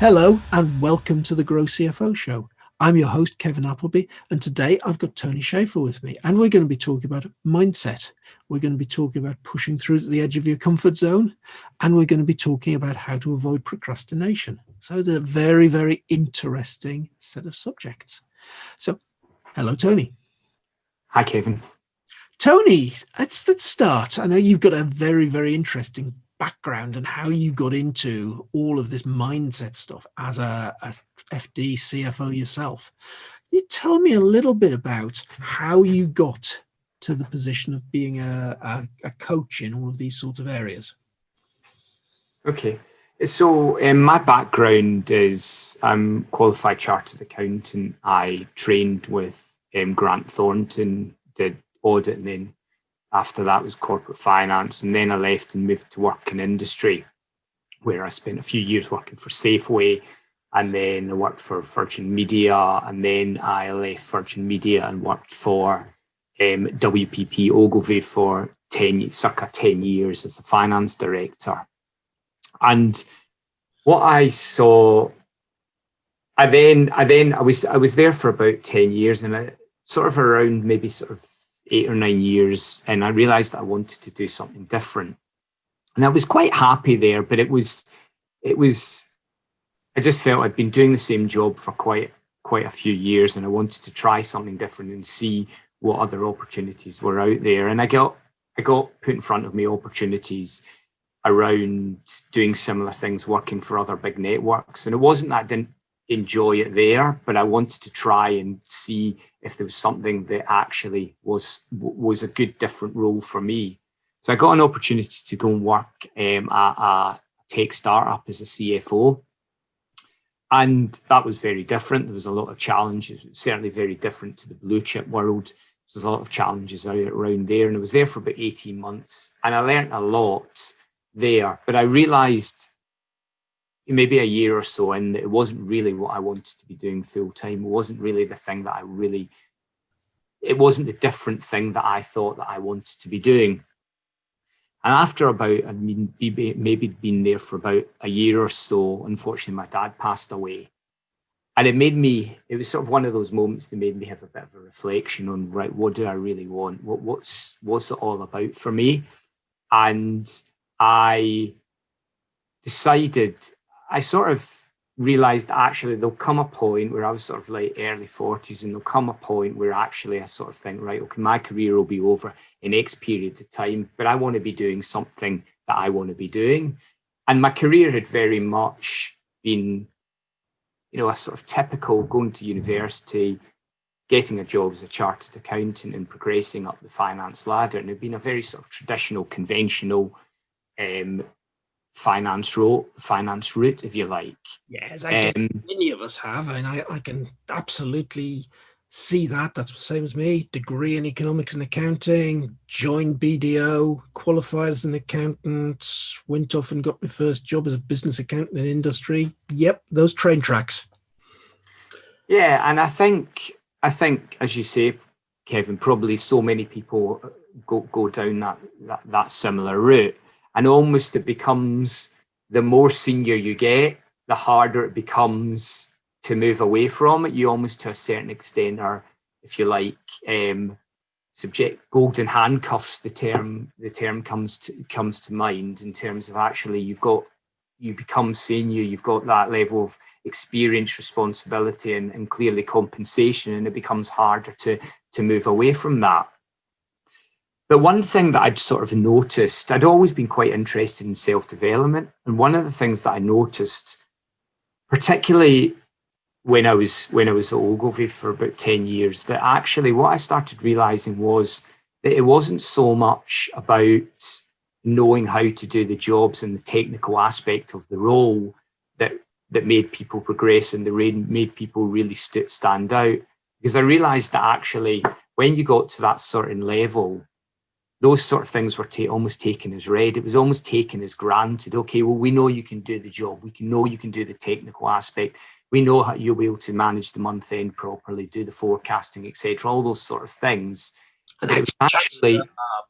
Hello and welcome to the Grow CFO Show. I'm your host, Kevin Appleby, and today I've got Tony Shafar with me, and we're going to be talking about mindset. We're going to be talking about pushing through to the edge of your comfort zone, and we're going to be talking about how to avoid procrastination. So it's a very, very interesting set of subjects. So, hello, Tony. Hi, Kevin. Tony, let's start. I know you've got a very, very interesting background and how you got into all of this mindset stuff as a FD CFO yourself. Can you tell me a little bit about how you got to the position of being a coach in all of these sorts of areas? Okay, so my background is I'm qualified chartered accountant. I trained with Grant Thornton, did audit, and then after that was corporate finance, and then I left and moved to work in industry, where I spent a few years working for Safeway, and then I worked for Virgin Media, and then I left Virgin Media and worked for WPP Ogilvy for circa 10 years as a finance director. And what I saw, I was there for about 10 years, and I sort of around maybe sort of 8 or 9 years, and I realized I wanted to do something different. And I was quite happy there, but it was I just felt I'd been doing the same job for quite a few years, and I wanted to try something different and see what other opportunities were out there. And I got put in front of me opportunities around doing similar things, working for other big networks. And it wasn't that I didn't enjoy it there, but I wanted to try and see if there was something that actually was a good different role for me. So I got an opportunity to go and work at a tech startup as a CFO. And that was very different. There was a lot of challenges. It was certainly very different to the blue chip world. There's a lot of challenges around there. And I was there for about 18 months, and I learned a lot there. But I realized maybe a year or so in that it wasn't really what I wanted to be doing full time. It wasn't really the thing that it wasn't the different thing that I thought that I wanted to be doing. And after maybe been there for about a year or so, unfortunately, my dad passed away. And it was sort of one of those moments that made me have a bit of a reflection on, right, what do I really want? What's it all about for me? And I decided, I sort of realized actually there'll come a point where I was sort of like early 40s, and there'll come a point where actually I sort of think, right, okay, my career will be over in X period of time, but I want to be doing something that I want to be doing. And my career had very much been, a sort of typical going to university, getting a job as a chartered accountant and progressing up the finance ladder. And it had been a very sort of traditional, conventional finance route, if you like. Yes, I guess many of us have. I mean, I can absolutely see that. That's the same as me. Degree in economics and accounting, joined BDO, qualified as an accountant, went off and got my first job as a business accountant in industry. Yep, those train tracks. Yeah, and I think, as you say, Kevin, probably so many people go down that similar route. And almost it becomes, the more senior you get, the harder it becomes to move away from it. You almost, to a certain extent, are, if you like, subject golden handcuffs. The term comes to mind in terms of actually you become senior. You've got that level of experience, responsibility, and clearly compensation, and it becomes harder to move away from that. But one thing that I'd sort of noticed, I'd always been quite interested in self-development. And one of the things that I noticed, particularly when I was at Ogilvy for about 10 years, that actually what I started realizing was that it wasn't so much about knowing how to do the jobs and the technical aspect of the role that made people progress and made people really stand out. Because I realized that actually when you got to that certain level, those sort of things were almost taken as read. It was almost taken as granted. Okay, well, we know you can do the job. We know you can do the technical aspect. We know how you'll be able to manage the month end properly, do the forecasting, etc. All those sort of things. And But it was actually,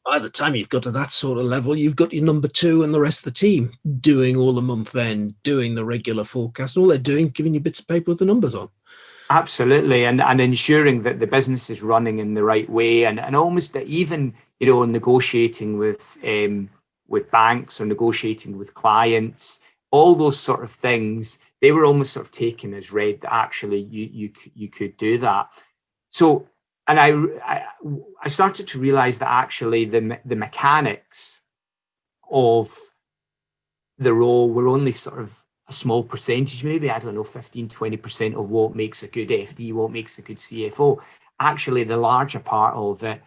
by the time you've got to that sort of level, you've got your number two and the rest of the team doing all the month end, doing the regular forecast. All they're doing, giving you bits of paper with the numbers on. absolutely, and ensuring that the business is running in the right way, and almost that even, you know, negotiating with banks or negotiating with clients, all those sort of things, they were almost sort of taken as read that actually you could do that. So, and I started to realize that actually the mechanics of the role were only sort of a small percentage, maybe, I don't know, 15-20% of what makes a good FD, what makes a good CFO. Actually, the larger part of it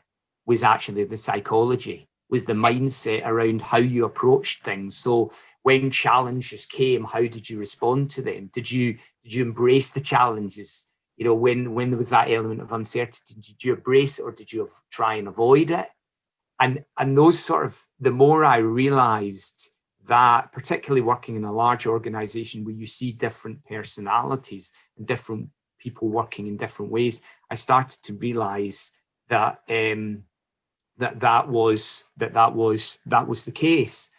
was actually the psychology, was the mindset around how you approached things. So when challenges came, how did you respond to them? Did you embrace the challenges? You know, when there was that element of uncertainty, did you embrace it or did you try and avoid it? And those sort of, the more I realized that, particularly working in a large organization where you see different personalities and different people working in different ways, I started to realize that that was the case.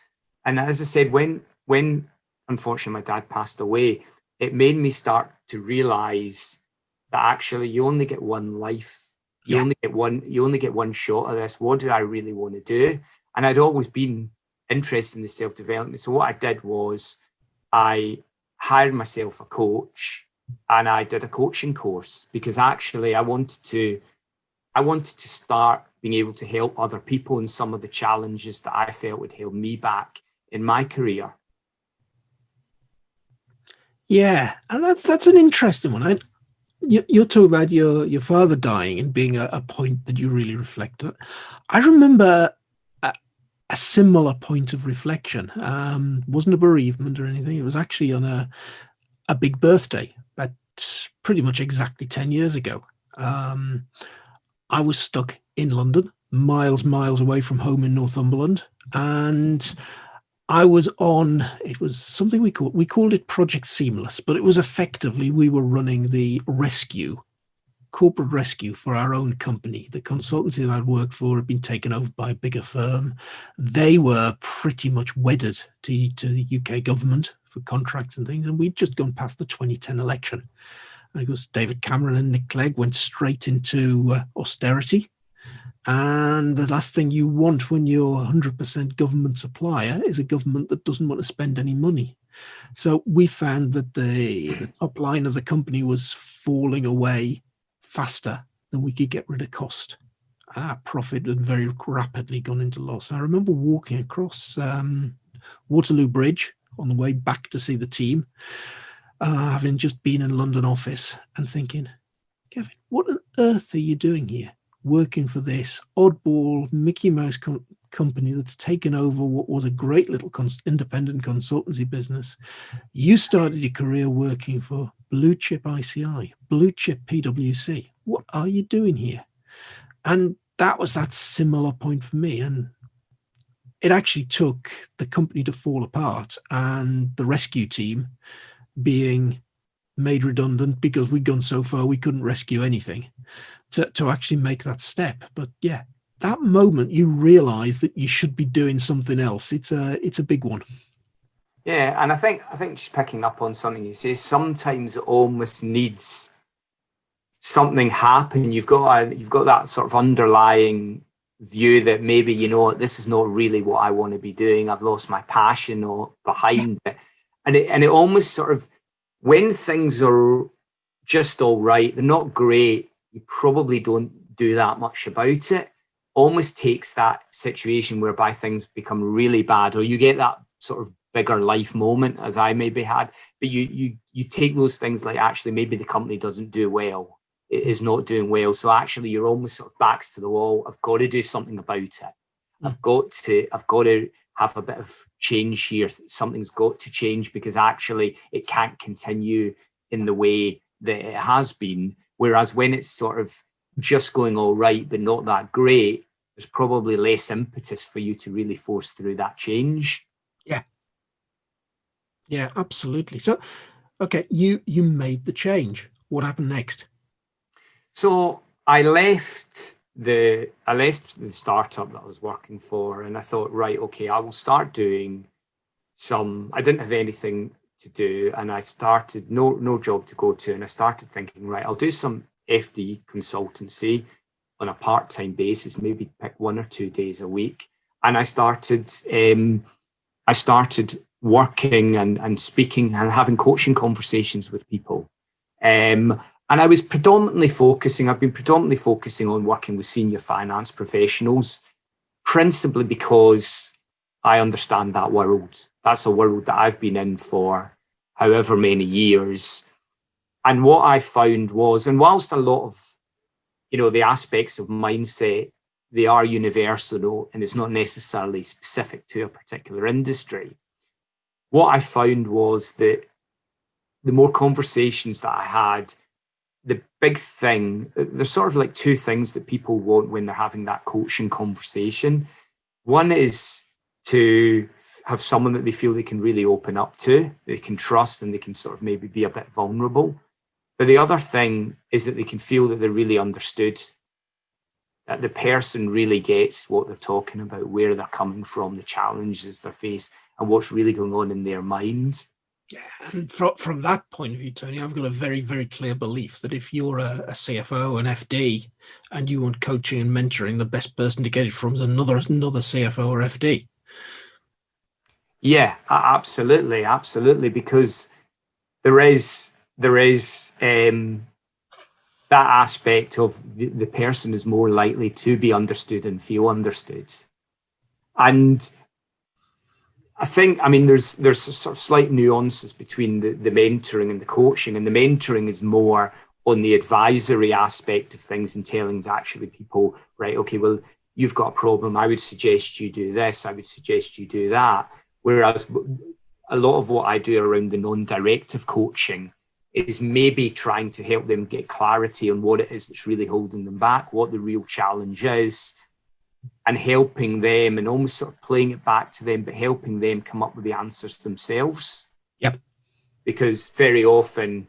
And as I said, when unfortunately my dad passed away, it made me start to realize that actually you only get one life. You only get one shot of this. What do I really want to do? And I'd always been interested in the self-development. So what I did was I hired myself a coach and I did a coaching course, because actually I wanted to start being able to help other people in some of the challenges that I felt would hold me back in my career. Yeah, and that's an interesting one. You're talking about your father dying and being a point that you really reflect on. I remember a similar point of reflection. Wasn't a bereavement or anything. It was actually on a big birthday. That's pretty much exactly 10 years ago. I was stuck in London, miles away from home in Northumberland, and I was on, it was something we called it Project Seamless, but it was effectively, we were running the corporate rescue for our own company. The consultancy that I'd worked for had been taken over by a bigger firm. They were pretty much wedded to the UK government for contracts and things, and we'd just gone past the 2010 election. And of course, David Cameron and Nick Clegg went straight into austerity. And the last thing you want when you're 100% government supplier is a government that doesn't want to spend any money. So we found that the top line of the company was falling away faster than we could get rid of cost. Our profit had very rapidly gone into loss. I remember walking across Waterloo Bridge on the way back to see the team, having just been in London office, and thinking, Kevin, what on earth are you doing here? Working for this oddball Mickey Mouse company that's taken over what was a great little independent consultancy business. You started your career working for blue chip ICI, blue chip PwC. What are you doing here? And that was that similar point for me. And it actually took the company to fall apart and the rescue team being made redundant because we'd gone so far we couldn't rescue anything, to actually make that step. But yeah, that moment you realize that you should be doing something else. It's a big one. Yeah, and I think just picking up on something you say, sometimes it almost needs something happen. You've got that sort of underlying view that maybe, you know, this is not really what I want to be doing. I've lost my passion or behind it. And it almost sort of, when things are just all right, they're not great, you probably don't do that much about it. Almost takes that situation whereby things become really bad, or you get that sort of bigger life moment, as I maybe had. But you take those things like, actually, maybe the company doesn't do well, it is not doing well. So actually, you're almost sort of backs to the wall. I've got to do something about it. I've got to have a bit of change here. Something's got to change, because actually it can't continue in the way that it has been. Whereas when it's sort of just going all right, but not that great, there's probably less impetus for you to really force through that change. Yeah, absolutely. So, okay, you made the change. What happened next? So I left I left the startup that I was working for, and I thought, right, okay, I will start doing I didn't have anything to do, and I started no job to go to, and I started thinking, right, I'll do some FD consultancy on a part-time basis, maybe pick 1 or 2 days a week. And I started working and speaking and having coaching conversations with people. And I've been predominantly focusing on working with senior finance professionals, principally because I understand that world. That's a world that I've been in for however many years. And what I found was, and whilst a lot of, the aspects of mindset, they are universal and it's not necessarily specific to a particular industry. What I found was that the more conversations that I had, the big thing, there's sort of like two things that people want when they're having that coaching conversation. One is to have someone that they feel they can really open up to, they can trust, and they can sort of maybe be a bit vulnerable. But the other thing is that they can feel that they're really understood, that the person really gets what they're talking about, where they're coming from, the challenges they face, and what's really going on in their mind. Yeah, and from that point of view, Tony, I've got a very, very clear belief that if you're a CFO, an FD, and you want coaching and mentoring, the best person to get it from is another CFO or FD. Yeah, absolutely, because there is that aspect of the person is more likely to be understood and feel understood. And I think, there's sort of slight nuances between the mentoring and the coaching, and the mentoring is more on the advisory aspect of things and telling actually people, right, okay, well, you've got a problem. I would suggest you do this. I would suggest you do that. Whereas a lot of what I do around the non-directive coaching is maybe trying to help them get clarity on what it is that's really holding them back, what the real challenge is, and helping them and almost sort of playing it back to them, but helping them come up with the answers themselves. Yep. Because very often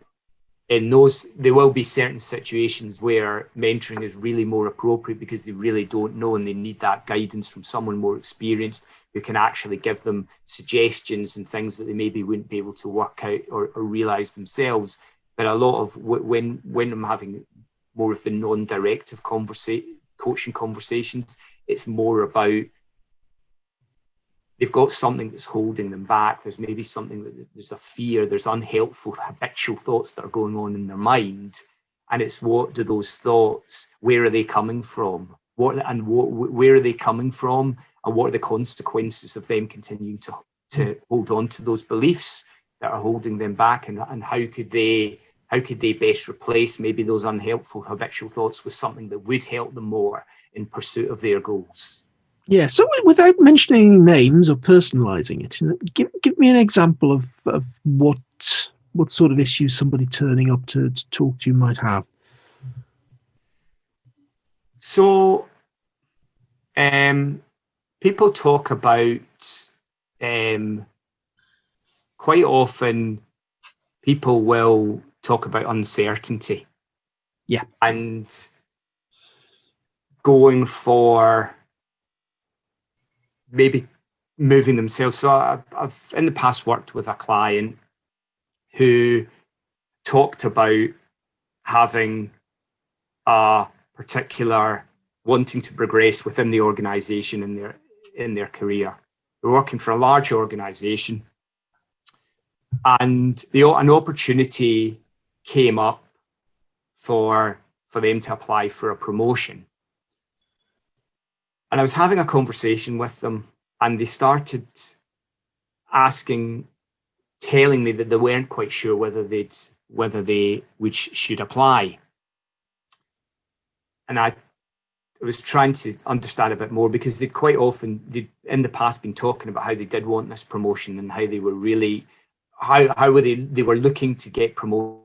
there will be certain situations where mentoring is really more appropriate because they really don't know and they need that guidance from someone more experienced who can actually give them suggestions and things that they maybe wouldn't be able to work out or realize themselves. But a lot of when I'm having more of the non-directive coaching conversations, it's more about they've got something that's holding them back. There's maybe something there's a fear, there's unhelpful habitual thoughts that are going on in their mind. And it's what do those thoughts, where are they coming from? Where are they coming from? And what are the consequences of them continuing to hold on to those beliefs that are holding them back? And how could they best replace maybe those unhelpful habitual thoughts with something that would help them more in pursuit of their goals? Yeah, so without mentioning names or personalizing it, give me an example of what sort of issues somebody turning up to talk to you might have. So, people talk about quite often. People will talk about uncertainty. Yeah, and going for maybe moving themselves. So I've in the past worked with a client who talked about having a particular wanting to progress within the organization in their career. We're working for a large organization, and an opportunity came up for them to apply for a promotion. And I was having a conversation with them, and they started telling me that they weren't quite sure whether they should apply. And I was trying to understand a bit more, because they'd in the past been talking about how they did want this promotion and how they were really they were looking to get promoted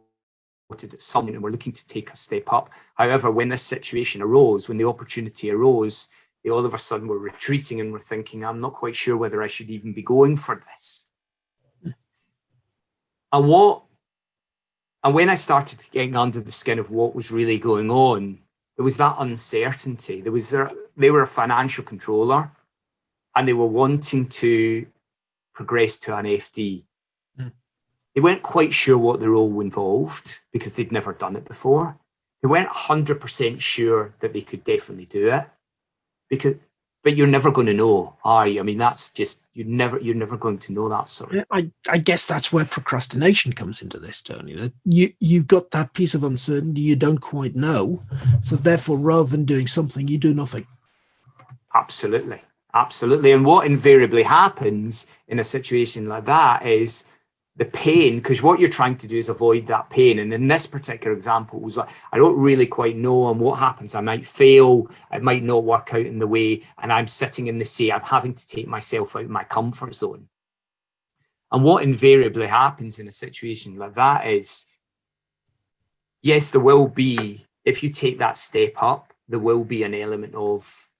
at some point and were looking to take a step up. However, when this situation arose, when the opportunity arose, they all of a sudden were retreating and were thinking, I'm not quite sure whether I should even be going for this. And when I started getting under the skin of what was really going on, there was that uncertainty. They were a financial controller, and they were wanting to progress to an FD. They weren't quite sure what the role involved because they'd never done it before. They weren't 100% sure that they could definitely do it, but you're never going to know, are you? I mean, that's just, you're never going to know that sort of thing. I guess that's where procrastination comes into this, Tony. That you've got that piece of uncertainty you don't quite know, so therefore, rather than doing something, you do nothing. Absolutely. And what invariably happens in a situation like that is the pain, because what you're trying to do is avoid that pain. And in this particular example, it was like, I don't really quite know, and what happens, I might fail, it might not work out in the way, and I'm sitting in the sea, I'm having to take myself out of my comfort zone. And what invariably happens in a situation like that is, yes, there will be, if you take that step up, there will be an element of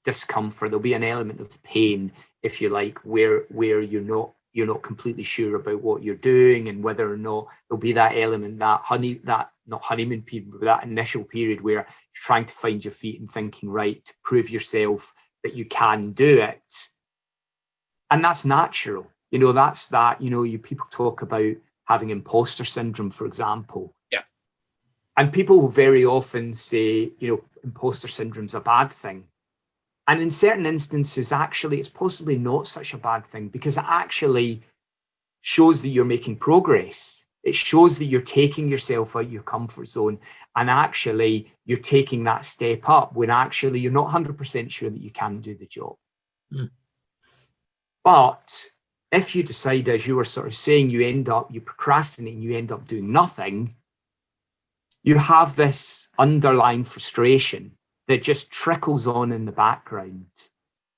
discomfort, there'll be an element of pain, if you like, where you're not completely sure about what you're doing, and whether or not there'll be that element, that not honeymoon period, but that initial period where you're trying to find your feet and thinking, right, to prove yourself that you can do it. And that's natural. That's that, people talk about having imposter syndrome, for example. Yeah. And people will very often say, imposter syndrome's a bad thing. And in certain instances, actually, it's possibly not such a bad thing, because it actually shows that you're making progress. It shows that you're taking yourself out of your comfort zone, and actually you're taking that step up when actually you're not 100% sure that you can do the job. But if you decide, as you were sort of saying, you procrastinate and you end up doing nothing, you have this underlying frustration that just trickles on in the background,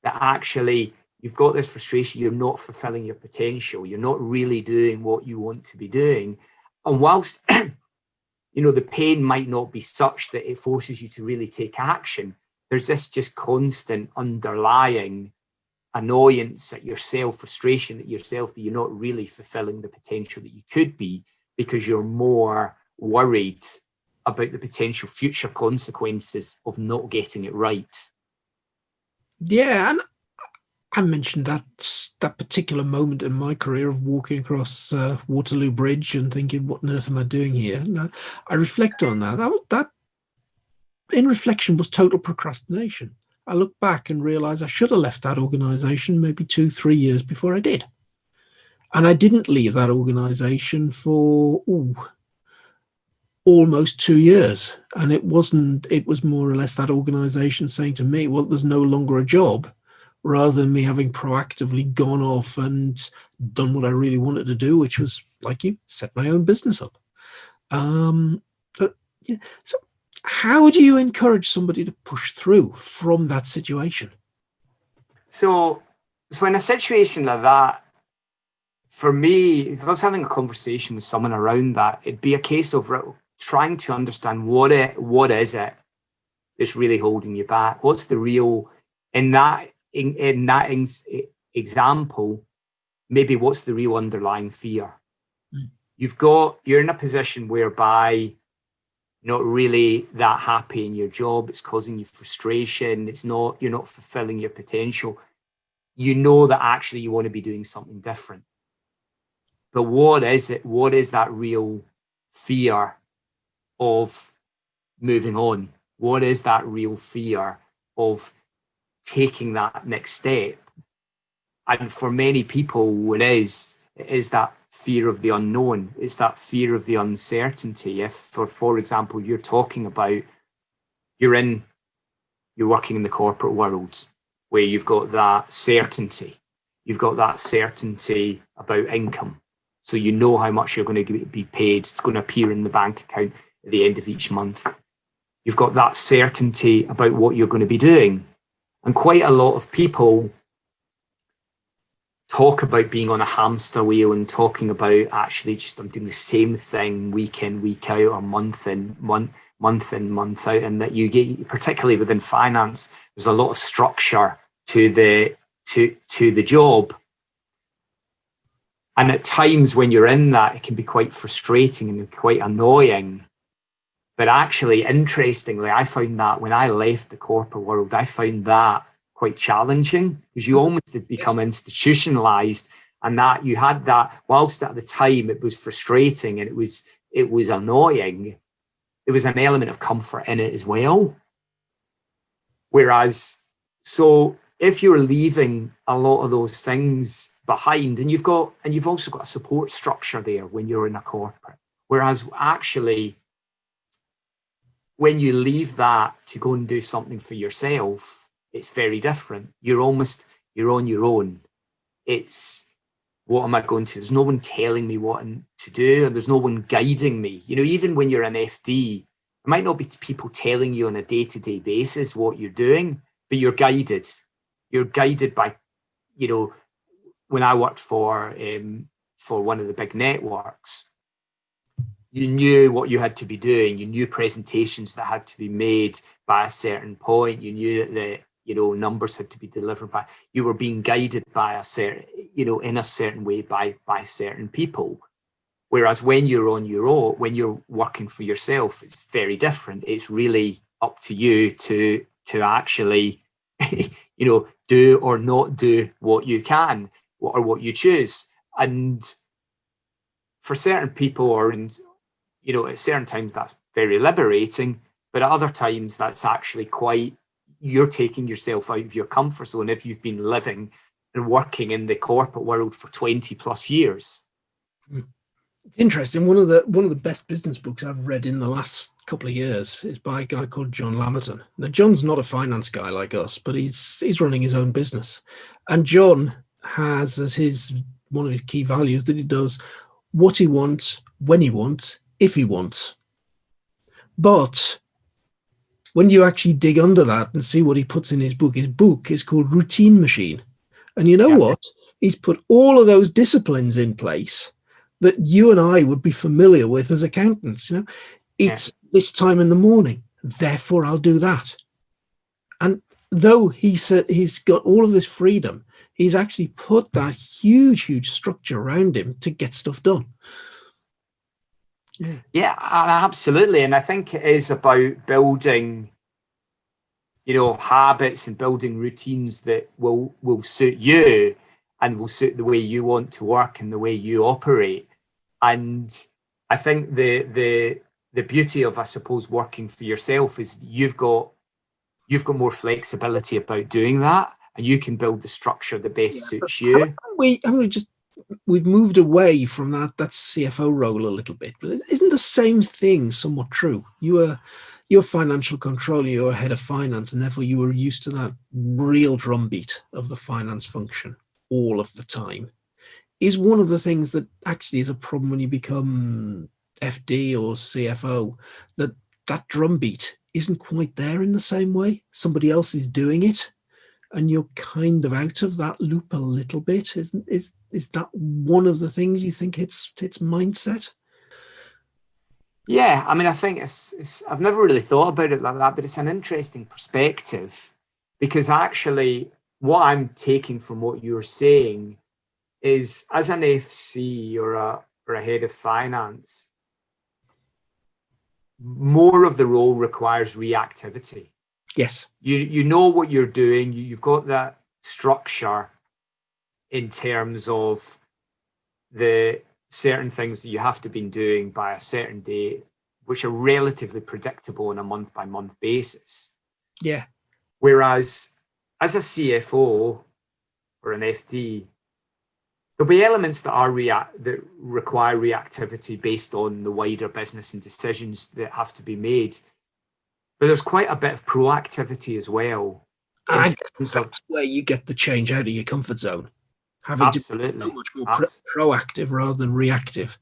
that actually you've got this frustration, you're not fulfilling your potential, you're not really doing what you want to be doing. And whilst the pain might not be such that it forces you to really take action, there's this just constant underlying annoyance at yourself, frustration at yourself, that you're not really fulfilling the potential that you could be, because you're more worried about the potential future consequences of not getting it right. Yeah, and I mentioned that particular moment in my career of walking across Waterloo Bridge and thinking, what on earth am I doing here? And I reflect on that. That in reflection was total procrastination. I look back and realize I should have left that organization maybe 2-3 years before I did. And I didn't leave that organization for almost 2 years. And it was more or less that organization saying to me, well, there's no longer a job, rather than me having proactively gone off and done what I really wanted to do, which was, like you, set my own business up. Yeah. So how would you encourage somebody to push through from that situation? So in a situation like that, for me, if I was having a conversation with someone around that, it'd be a case of trying to understand what is it that's really holding you back. What's the real, in that example, maybe what's the real underlying fear? You're in a position whereby not really that happy in your job, it's causing you frustration, you're not fulfilling your potential. You know that actually you want to be doing something different. But what is it? What is that real fear of moving on? What is that real fear of taking that next step? And for many people, it is that fear of the unknown. It's that fear of the uncertainty. If, for example, you're talking about you're working in the corporate world where you've got that certainty. You've got that certainty about income. So you know how much you're going to be paid. It's going to appear in the bank account at the end of each month. You've got that certainty about what you're going to be doing. And quite a lot of people talk about being on a hamster wheel and talking about actually just I'm doing the same thing week in, week out, or month in, month out, and that you get, particularly within finance, there's a lot of structure to the job. And at times when you're in that, it can be quite frustrating and quite annoying But actually, interestingly, I found that when I left the corporate world, I found that quite challenging, because you almost had become institutionalized, and that you had that, whilst at the time it was frustrating and it was annoying, there was an element of comfort in it as well. Whereas, so if you're leaving a lot of those things behind, and you've also got a support structure there when you're in a corporate, whereas actually when you leave that to go and do something for yourself, it's very different. You're on your own. It's, what am I going to? There's no one telling me what to do, and there's no one guiding me. You know, even when you're an FD, it might not be people telling you on a day-to-day basis what you're doing, but you're guided. You're guided by, you know, when I worked for one of the big networks, you knew what you had to be doing. You knew presentations that had to be made by a certain point. You knew that you know, numbers had to be delivered by, you were being guided by a certain, you know, in a certain way by certain people. Whereas when you're on your own, when you're working for yourself, it's very different. It's really up to you to actually, you know, do or not do what you can or what you choose. And for certain people, or in, you know, at certain times that's very liberating, but at other times that's actually quite, you're taking yourself out of your comfort zone if you've been living and working in the corporate world for 20 plus years. It's interesting. One of the best business books I've read in the last couple of years is by a guy called John Lamerton. Now, John's not a finance guy like us, but he's running his own business. And John has as one of his key values that he does what he wants, when he wants, if he wants. But when you actually dig under that and see what he puts in his book is called Routine Machine. And you know what? He's put all of those disciplines in place that you and I would be familiar with as accountants. You know, it's this time in the morning, therefore I'll do that. And though he said he's got all of this freedom, he's actually put that huge structure around him to get stuff done. Yeah, absolutely. And I think it is about building, you know, habits and building routines that will suit you and will suit the way you want to work and the way you operate. And I think the beauty of, I suppose, working for yourself is you've got more flexibility about doing that, and you can build the structure that best suits you. We've moved away from that CFO role a little bit, but isn't the same thing somewhat true? You're financial controller, you're head of finance, and therefore you were used to that real drumbeat of the finance function all of the time. Is one of the things that actually is a problem when you become FD or CFO, that drumbeat isn't quite there in the same way. Somebody else is doing it, and you're kind of out of that loop a little bit. Is that one of the things you think it's mindset? Yeah, I mean, I think it's I've never really thought about it like that, but it's an interesting perspective, because actually what I'm taking from what you're saying is, as an FC or a head of finance, more of the role requires reactivity. Yes. You know what you're doing. You've got that structure in terms of the certain things that you have to be doing by a certain date, which are relatively predictable on a month-by-month basis. Yeah. Whereas as a CFO or an FD, there'll be elements that require reactivity based on the wider business and decisions that have to be made. But there's quite a bit of proactivity as well. And that's where you get the change out of your comfort zone. Having absolutely. To be so much more proactive rather than reactive.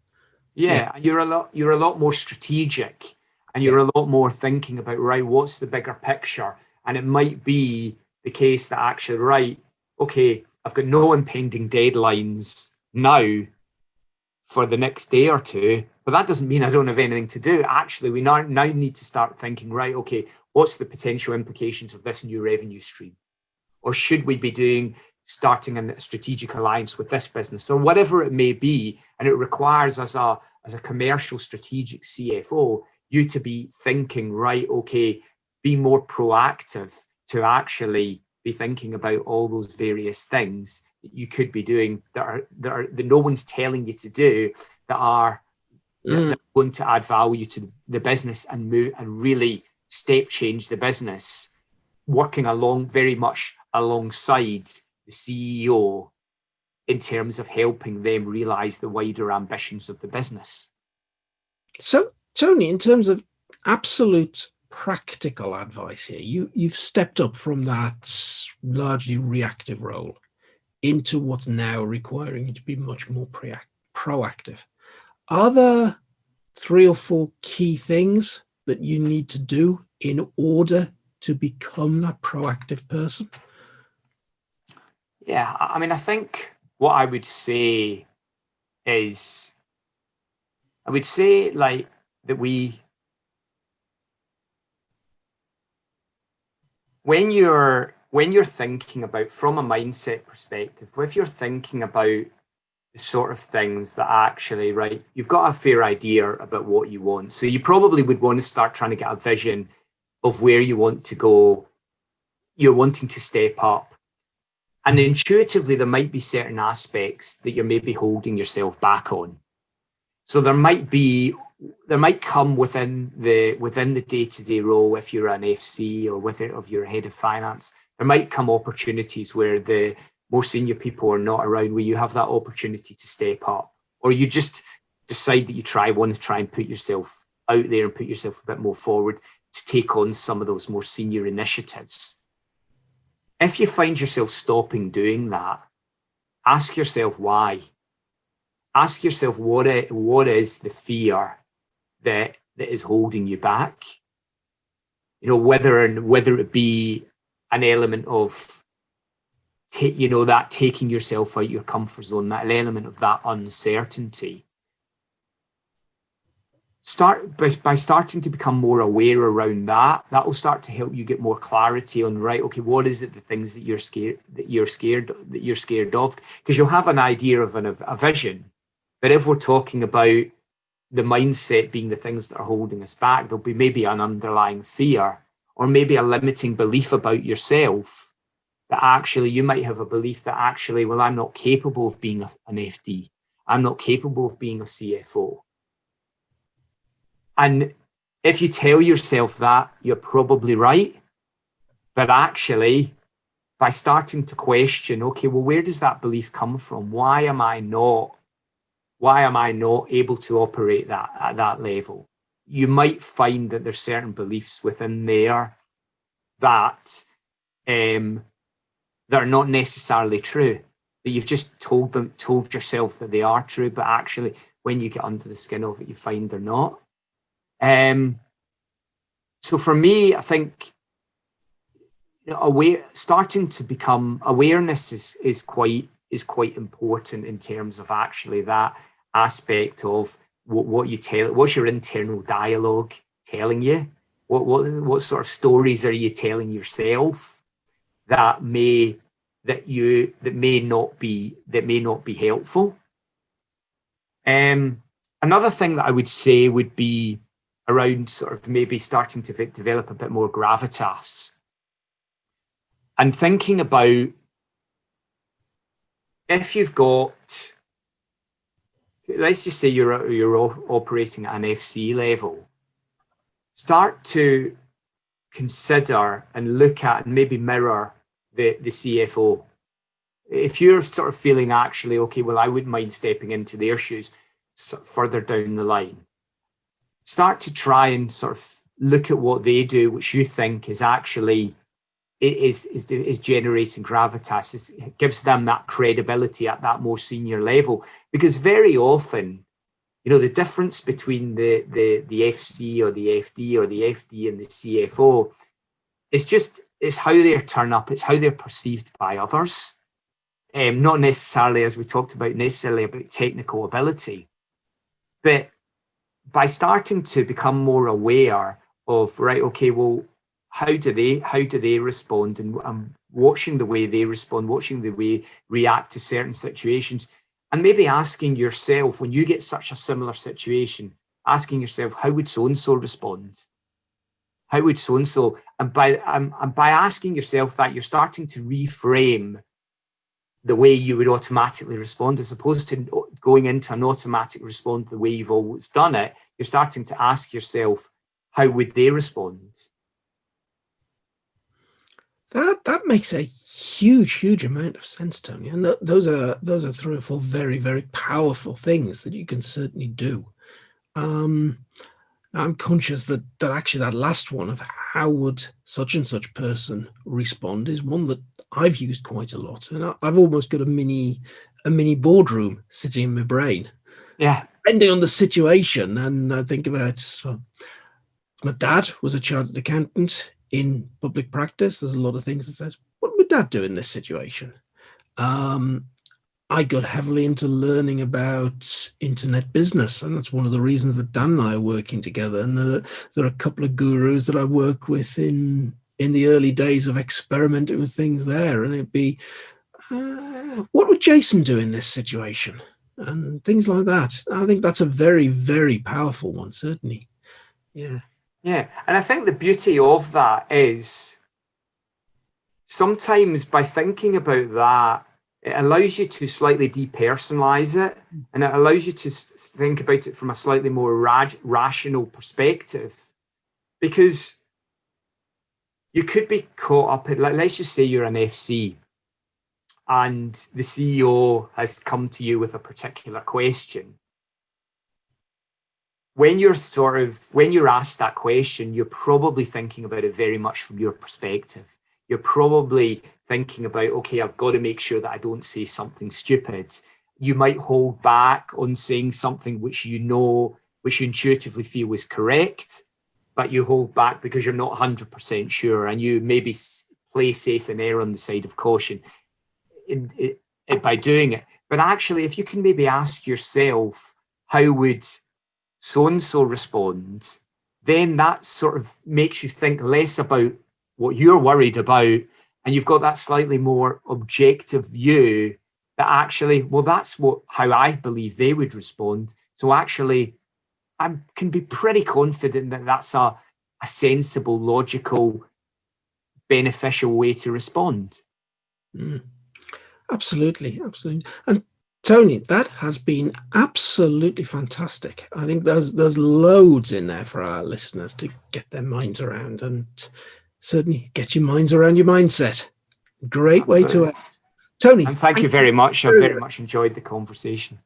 Yeah, and you're a lot more strategic, and you're a lot more thinking about, right, what's the bigger picture? And it might be the case that actually, right, okay, I've got no impending deadlines now for the next day or two, but that doesn't mean I don't have anything to do. Actually, we now need to start thinking, right, okay, what's the potential implications of this new revenue stream? Or should we be starting a strategic alliance with this business, or whatever it may be? And it requires, as a commercial strategic CFO, you to be thinking, right, okay, be more proactive, to actually be thinking about all those various things that you could be doing that no one's telling you to do, that are going to add value to the business and move and really step change the business, working very much alongside the CEO in terms of helping them realize the wider ambitions of the business. So, Tony, in terms of absolute practical advice here, you've stepped up from that largely reactive role into what's now requiring you to be much more proactive. Are there 3 or 4 key things that you need to do in order to become that proactive person? Yeah, I mean, I think what I would say is, like that when you're thinking about, from a mindset perspective, if you're thinking about the sort of things that actually, right, you've got a fair idea about what you want. So you probably would want to start trying to get a vision of where you want to go. You're wanting to step up. And intuitively, there might be certain aspects that you're maybe holding yourself back on. So there might come within the day-to-day role, if you're an FC or if you're a head of finance, there might come opportunities where the more senior people are not around, where you have that opportunity to step up, or you just decide that you want to try and put yourself out there and put yourself a bit more forward to take on some of those more senior initiatives. If you find yourself stopping doing that, ask yourself why. Ask yourself what is the fear that is holding you back. Whether it be an element of that taking yourself out your comfort zone, that element of that uncertainty. Start by starting to become more aware around that. That will start to help you get more clarity on, right, okay, what is it, the things that you're scared of? Because you'll have an idea of a vision. But if we're talking about the mindset being the things that are holding us back, there'll be maybe an underlying fear, or maybe a limiting belief about yourself, that actually you might have a belief that actually, well, I'm not capable of being an FD. I'm not capable of being a CFO. And if you tell yourself that, you're probably right. But actually, by starting to question, okay, well, where does that belief come from? Why am I not able to operate that at that level? You might find that there's certain beliefs within there that are not necessarily true, that you've just told yourself that they are true, but actually when you get under the skin of it, you find they're not. So for me, I think starting to become awareness is quite important in terms of actually that aspect of what's your internal dialogue telling you? What sort of stories are you telling yourself that may not be helpful? Another thing that I would say would be around sort of maybe starting to develop a bit more gravitas, and thinking about, if you've got, let's just say you're operating at an FC level, start to consider and look at and maybe mirror the CFO. If you're sort of feeling actually, okay, well, I wouldn't mind stepping into their shoes further down the line, start to try and sort of look at what they do, which you think is actually is generating gravitas. It gives them that credibility at that more senior level. Because very often, the difference between the FC or the FD or the FD and the CFO is how they turn up. It's how they're perceived by others. Not necessarily, as we talked about, about technical ability. But by starting to become more aware of, right, okay, well, how do they respond, and watching the way they respond, watching the way react to certain situations, and maybe asking yourself, when you get such a similar situation, asking yourself, how would so-and-so respond? How would so-and-so, and by asking yourself that, you're starting to reframe the way you would automatically respond, as opposed to going into an automatic response the way you've always done it. You're starting to ask yourself, how would they respond? That makes a huge amount of sense, Tony. And those are 3 or 4 very, very powerful things that you can certainly do. I'm conscious that actually that last one of how would such and such person respond is one that I've used quite a lot, and I've almost got a mini boardroom sitting in my brain. Yeah, depending on the situation. And I think about, my dad was a chartered accountant in public practice. There's a lot of things that says, what would Dad do in this situation? I got heavily into learning about internet business, and that's one of the reasons that Dan and I are working together. And there are a couple of gurus that I work with in the early days of experimenting with things there. And it'd be, what would Jason do in this situation? And things like that. I think that's a very, very powerful one, certainly. Yeah. Yeah. And I think the beauty of that is sometimes by thinking about that, it allows you to slightly depersonalize it, and it allows you to think about it from a slightly more rational perspective, because you could be caught up in, like, let's just say you're an FC and the CEO has come to you with a particular question. When you're asked that question, you're probably thinking about it very much from your perspective. You're probably thinking about, okay, I've got to make sure that I don't say something stupid. You might hold back on saying something which you intuitively feel is correct, but you hold back because you're not 100% sure, and you maybe play safe and err on the side of caution by doing it. But actually, if you can maybe ask yourself, how would so-and-so respond, then that sort of makes you think less about what you're worried about, and you've got that slightly more objective view that actually, well, that's how I believe they would respond. So actually, I can be pretty confident that that's a sensible, logical, beneficial way to respond. Absolutely. And Tony, that has been absolutely fantastic. I think there's loads in there for our listeners to get their minds around, and certainly get your minds around your mindset. Great way to end. Tony, and thank you very much. I've very much enjoyed the conversation.